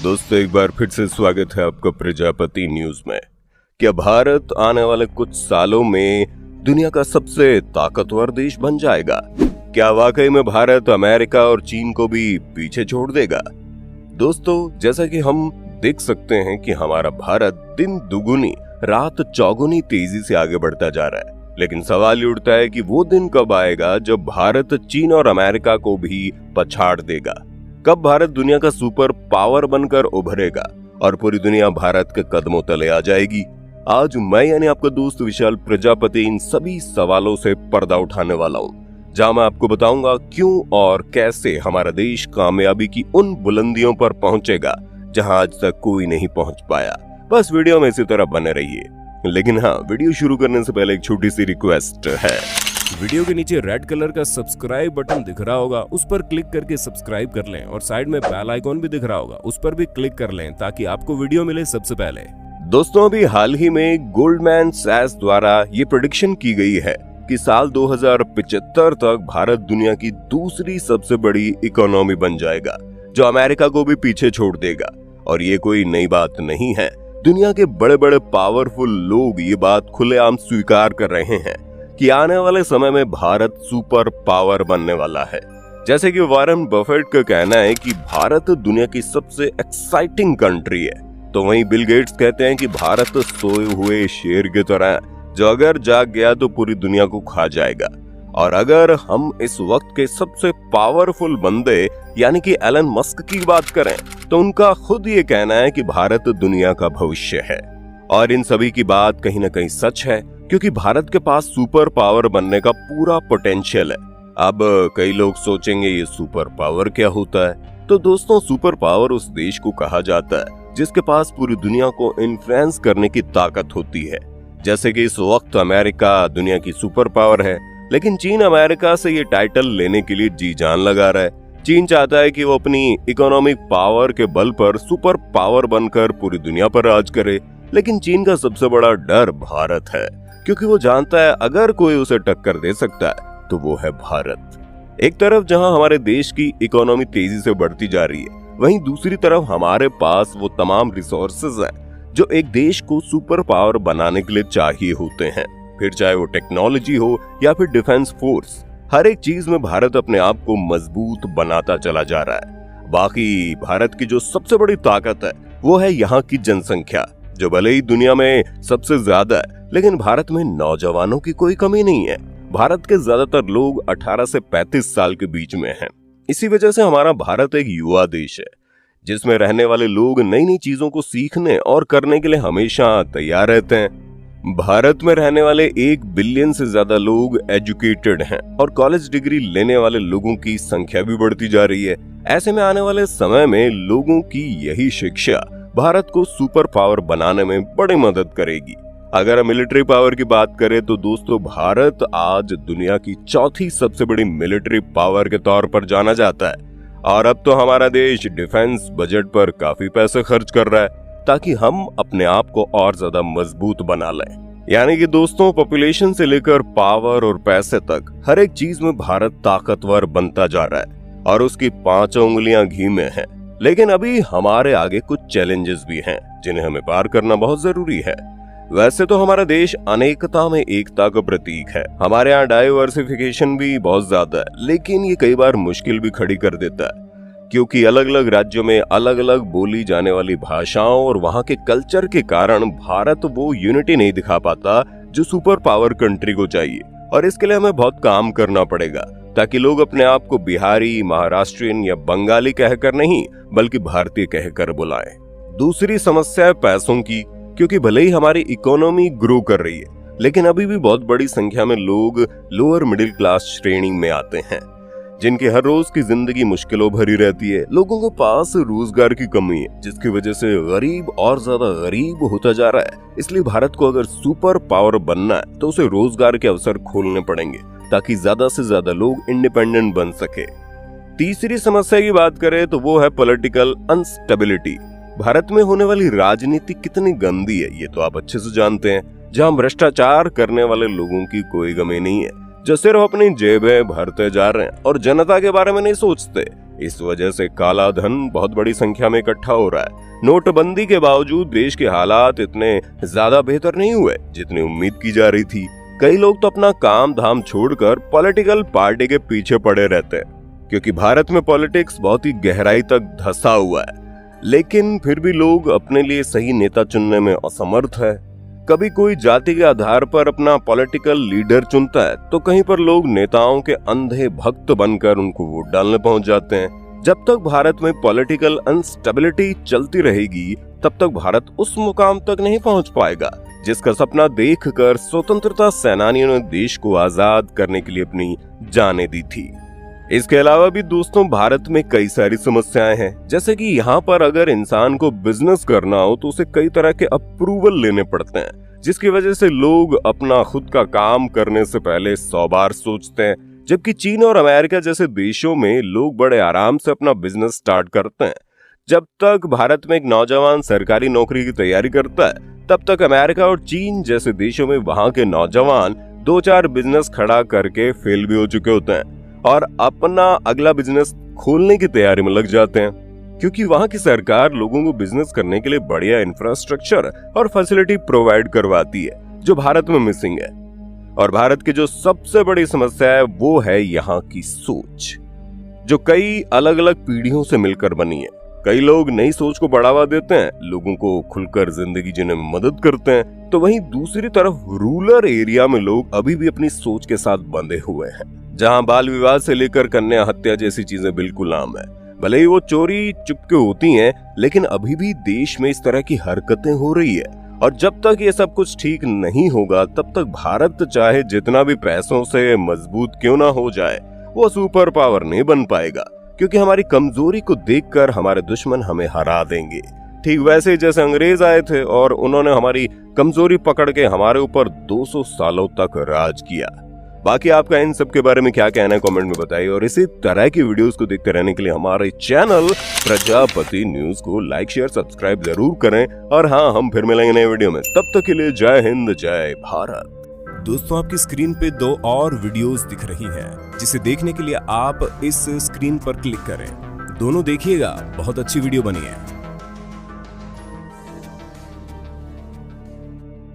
दोस्तों, एक बार फिर से स्वागत है आपका प्रजापति न्यूज में। क्या भारत आने वाले कुछ सालों में दुनिया का सबसे ताकतवर देश बन जाएगा? क्या वाकई में भारत अमेरिका और चीन को भी पीछे छोड़ देगा? दोस्तों, जैसा कि हम देख सकते हैं कि हमारा भारत दिन दुगुनी रात चौगुनी तेजी से आगे बढ़ता जा रहा है, लेकिन सवाल ये उठता है कि वो दिन कब आएगा जब भारत चीन और अमेरिका को भी पछाड़ देगा। कब भारत दुनिया का सुपर पावर बनकर उभरेगा और पूरी दुनिया भारत के कदमों तले आ जाएगी? आज मैं यानी आपका दोस्त विशाल प्रजापति इन सभी सवालों से पर्दा उठाने वाला हूँ, जहां मैं आपको बताऊंगा क्यों और कैसे हमारा देश कामयाबी की उन बुलंदियों पर पहुंचेगा जहां आज तक कोई नहीं पहुंच पाया। बस वीडियो में इसी तरह बने रहिए। लेकिन हाँ, वीडियो शुरू करने से पहले एक छोटी सी रिक्वेस्ट है। वीडियो के नीचे रेड कलर का सब्सक्राइब बटन दिख रहा होगा, उस पर क्लिक करके सब्सक्राइब कर लें और साइड में बेल आइकॉन भी दिख रहा होगा, उस पर भी क्लिक कर लें ताकि आपको वीडियो मिले सबसे पहले। दोस्तों, अभी हाल ही में गोल्डमैन सैक्स द्वारा ये प्रेडिक्शन की गई है कि साल 2075 तक भारत दुनिया की दूसरी सबसे बड़ी इकोनॉमी बन जाएगा, जो अमेरिका को भी पीछे छोड़ देगा। और ये कोई नई बात नहीं है। दुनिया के बड़े बड़े पावरफुल लोग ये बात खुलेआम स्वीकार कर रहे हैं कि आने वाले समय में भारत सुपर पावर बनने वाला है। जैसे कि वॉरेन बफेट का कहना है कि भारत दुनिया की सबसे एक्साइटिंग कंट्री है, तो वहीं बिल गेट्स कहते हैं कि भारत सोए हुए शेर की तरह जो अगर जाग गया तो पूरी दुनिया को खा जाएगा। और अगर हम इस वक्त के सबसे पावरफुल बंदे यानी कि एलन मस्क की बात करें तो उनका खुद ये कहना है कि भारत दुनिया का भविष्य है। और इन सभी की बात कहीं ना कहीं सच है, क्योंकि भारत के पास सुपर पावर बनने का पूरा पोटेंशियल है। अब कई लोग सोचेंगे ये सुपर पावर क्या होता है? तो दोस्तों, सुपर पावर उस देश को कहा जाता है जिसके पास पूरी दुनिया को इन्फ्लुएंस करने की ताकत होती है। जैसे कि इस वक्त अमेरिका दुनिया की सुपर पावर है, लेकिन चीन अमेरिका से ये टाइटल लेने के लिए जी जान लगा रहा है। चीन चाहता है कि वो अपनी इकोनॉमिक पावर के बल पर सुपर पावर बनकर पूरी दुनिया पर राज करे, लेकिन चीन का सबसे बड़ा डर भारत है, क्योंकि वो जानता है अगर कोई उसे टक्कर दे सकता है तो वो है भारत। एक तरफ जहां हमारे देश की इकोनॉमी तेजी से बढ़ती जा रही है, वहीं दूसरी तरफ हमारे पास वो तमाम रिसोर्सेज हैं जो एक देश को सुपर पावर बनाने के लिए चाहिए होते हैं। फिर चाहे वो टेक्नोलॉजी हो या फिर डिफेंस फोर्स, हर एक चीज में भारत अपने आप को मजबूत बनाता चला जा रहा है। बाकी भारत की जो सबसे बड़ी ताकत है वो है यहाँ की जनसंख्या, जो भले ही दुनिया में सबसे ज्यादा है, लेकिन भारत में नौजवानों की कोई कमी नहीं है। भारत के ज्यादातर लोग 18 से 35 साल के बीच में हैं। इसी वजह से हमारा भारत एक युवा देश है, जिसमें रहने वाले लोग नई नई चीजों को सीखने और करने के लिए हमेशा तैयार रहते हैं। भारत में रहने वाले 1 बिलियन से ज्यादा लोग एजुकेटेड हैं और कॉलेज डिग्री लेने वाले लोगों की संख्या भी बढ़ती जा रही है। ऐसे में आने वाले समय में लोगों की यही शिक्षा भारत को सुपर पावर बनाने में बड़ी मदद करेगी। अगर हम मिलिट्री पावर की बात करें तो दोस्तों, भारत आज दुनिया की चौथी सबसे बड़ी मिलिट्री पावर के तौर पर जाना जाता है। और अब तो हमारा देश डिफेंस बजट पर काफी पैसे खर्च कर रहा है ताकि हम अपने आप को और ज्यादा मजबूत बना लें। यानी कि दोस्तों, पॉपुलेशन से लेकर पावर और पैसे तक हर एक चीज में भारत ताकतवर बनता जा रहा है और उसकी 5 उंगलियां घी में हैं। लेकिन अभी हमारे आगे कुछ चैलेंजेस भी हैं जिन्हें हमें पार करना बहुत जरूरी है। वैसे तो हमारा देश अनेकता में एकता का प्रतीक है, हमारे यहाँ डाइवर्सिफिकेशन भी बहुत ज्यादा है, लेकिन ये कई बार मुश्किल भी खड़ी कर देता है, क्योंकि अलग अलग राज्यों में अलग अलग बोली जाने वाली भाषाओं और वहाँ के कल्चर के कारण भारत वो यूनिटी नहीं दिखा पाता जो सुपर पावर कंट्री को चाहिए। और इसके लिए हमें बहुत काम करना पड़ेगा ताकि लोग अपने आप को बिहारी, महाराष्ट्रियन या बंगाली कहकर नहीं बल्कि भारतीय कहकर बुलाएं। दूसरी समस्या है पैसों की, क्योंकि भले ही हमारी इकोनॉमी ग्रो कर रही है, लेकिन अभी भी बहुत बड़ी संख्या में लोग लोअर मिडिल क्लास श्रेणी में आते हैं, जिनकी हर रोज की जिंदगी मुश्किलों भरी रहती है। लोगों के पास रोजगार की कमी है, जिसकी वजह से गरीब और ज्यादा गरीब होता जा रहा है। इसलिए भारत को अगर सुपर पावर बनना है तो उसे रोजगार के अवसर खोलने पड़ेंगे ताकि ज्यादा से ज्यादा लोग इंडिपेंडेंट बन सके। तीसरी समस्या की बात करें तो वो है पॉलिटिकल अनस्टेबिलिटी। भारत में होने वाली राजनीति कितनी गंदी है ये तो आप अच्छे से जानते हैं, जहां भ्रष्टाचार करने वाले लोगों की कोई कमी नहीं है, जो सिर्फ अपनी जेबें भरते जा रहे हैं और जनता के बारे में नहीं सोचते। इस वजह से काला धन बहुत बड़ी संख्या में इकट्ठा हो रहा है। नोटबंदी के बावजूद देश के हालात इतने ज्यादा बेहतर नहीं हुए जितनी उम्मीद की जा रही थी। कई लोग तो अपना काम धाम छोड़कर पॉलिटिकल पार्टी के पीछे पड़े रहते हैं, क्योंकि भारत में पॉलिटिक्स बहुत ही गहराई तक धंसा हुआ है। लेकिन फिर भी लोग अपने लिए सही नेता चुनने में असमर्थ है। कभी कोई जाति के आधार पर अपना पॉलिटिकल लीडर चुनता है तो कहीं पर लोग नेताओं के अंधे भक्त बनकर उनको वोट डालने पहुंच जाते हैं। जब तक भारत में पॉलिटिकल अनस्टेबिलिटी चलती रहेगी तब तक भारत उस मुकाम तक नहीं पहुंच पाएगा जिसका सपना देखकर स्वतंत्रता सेनानियों ने देश को आजाद करने के लिए अपनी जानें दी थी। इसके अलावा भी दोस्तों भारत में कई सारी समस्याएं हैं, जैसे कि यहाँ पर अगर इंसान को बिजनेस करना हो तो उसे कई तरह के अप्रूवल लेने पड़ते हैं, जिसकी वजह से लोग अपना खुद का काम करने से पहले 100 बार सोचते हैं। जबकि चीन और अमेरिका जैसे देशों में लोग बड़े आराम से अपना बिजनेस स्टार्ट करते हैं। जब तक भारत में एक नौजवान सरकारी नौकरी की तैयारी करता है तब तक अमेरिका और चीन जैसे देशों में वहां के नौजवान 2-4 बिजनेस खड़ा करके फेल भी हो चुके होते हैं और अपना अगला बिजनेस खोलने की तैयारी में लग जाते हैं, क्योंकि वहां की सरकार लोगों को बिजनेस करने के लिए बढ़िया इंफ्रास्ट्रक्चर और फैसिलिटी प्रोवाइड करवाती है, जो भारत में मिसिंग है। और भारत की जो सबसे बड़ी समस्या है वो है यहाँ की सोच, जो कई अलग अलग पीढ़ियों से मिलकर बनी है। कई लोग नई सोच को बढ़ावा देते हैं, लोगों को खुलकर जिंदगी जीने में मदद करते हैं, तो वहीं दूसरी तरफ रूरल एरिया में लोग अभी भी अपनी सोच के साथ बंधे हुए हैं, जहां बाल विवाह से लेकर कन्या हत्या जैसी चीजें बिल्कुल आम है। भले ही वो चोरी चुपके होती हैं, लेकिन अभी भी देश में इस तरह की हरकतें हो रही है। और जब तक ये सब कुछ ठीक नहीं होगा तब तक भारत चाहे जितना भी पैसों से मजबूत क्यों ना हो जाए, वो सुपर पावर नहीं बन पाएगा, क्योंकि हमारी कमजोरी को देखकर हमारे दुश्मन हमें हरा देंगे। ठीक वैसे जैसे अंग्रेज आए थे और उन्होंने हमारी कमजोरी पकड़ के हमारे ऊपर 200 सालों तक राज किया। बाकी आपका इन सब के बारे में क्या कहना है कमेंट में बताइए, और इसी तरह की वीडियोस को देखते रहने के लिए हमारे चैनल प्रजापति न्यूज को लाइक शेयर सब्सक्राइब जरूर करें। और हाँ, हम फिर मिलेंगे नए वीडियो में, तब तक के लिए जय हिंद जय भारत। दोस्तों आपकी स्क्रीन पे 2 और वीडियोस दिख रही हैं, जिसे देखने के लिए आप इस स्क्रीन पर क्लिक करें। दोनों देखिएगा, बहुत अच्छी वीडियो बनी है।